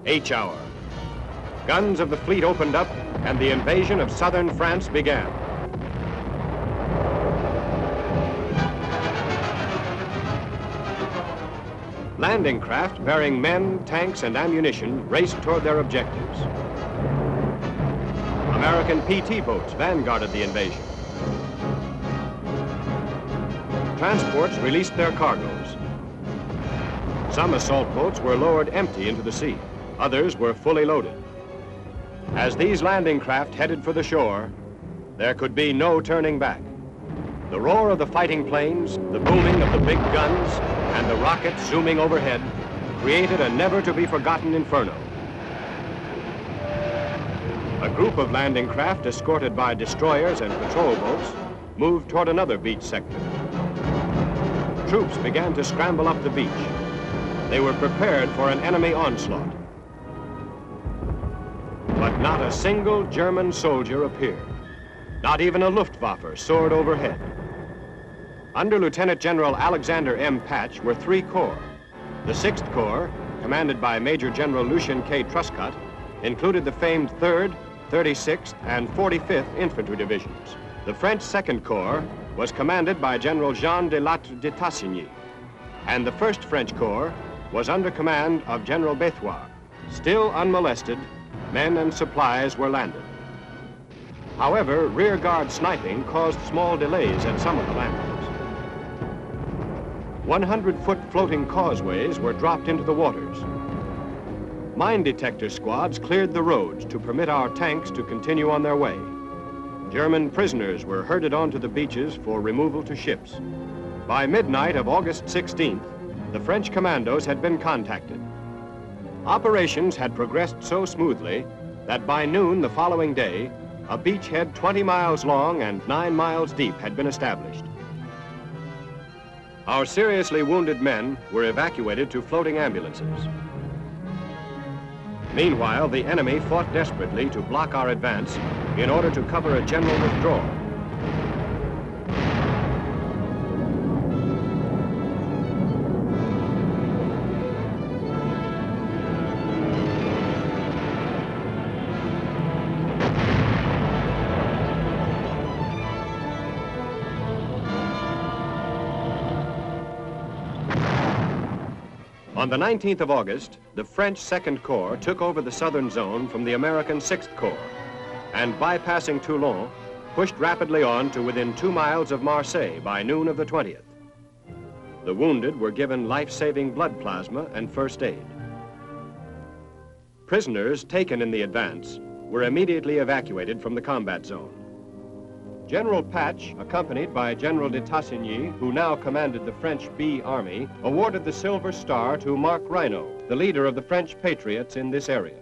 H hour. Guns of the fleet opened up and the invasion of southern France began. Landing craft bearing men, tanks, and ammunition raced toward their objectives. American PT boats vanguarded the invasion. Transports released their cargoes. Some assault boats were lowered empty into the sea. Others were fully loaded. As these landing craft headed for the shore, there could be no turning back. The roar of the fighting planes, the booming of the big guns, and the rockets zooming overhead created a never-to-be-forgotten inferno. A group of landing craft escorted by destroyers and patrol boats moved toward another beach sector. Troops began to scramble up the beach. They were prepared for an enemy onslaught. But not a single German soldier appeared. Not even a Luftwaffe soared overhead. Under Lieutenant General Alexander M. Patch were 3 corps. The 6th Corps, commanded by Major General Lucien K. Truscott, included the famed 3rd, 36th, and 45th Infantry Divisions. The French 2nd Corps was commanded by General Jean de Lattre de Tassigny, and the 1st French Corps was under command of General Bethouard. Still unmolested, men and supplies were landed. However, rear guard sniping caused small delays at some of the landings. 100-foot floating causeways were dropped into the waters. Mine detector squads cleared the roads to permit our tanks to continue on their way. German prisoners were herded onto the beaches for removal to ships. By midnight of August 16th, the French commandos had been contacted. Operations had progressed so smoothly that by noon the following day, a beachhead 20 miles long and 9 miles deep had been established. Our seriously wounded men were evacuated to floating ambulances. Meanwhile, the enemy fought desperately to block our advance in order to cover a general withdrawal. On the 19th of August, the French 2nd Corps took over the southern zone from the American 6th Corps, and bypassing Toulon, pushed rapidly on to within 2 miles of Marseille by noon of the 20th. The wounded were given life-saving blood plasma and first aid. Prisoners taken in the advance were immediately evacuated from the combat zone. General Patch, accompanied by General de Tassigny, who now commanded the French B Army, awarded the Silver Star to Marc Reynaud, the leader of the French patriots in this area.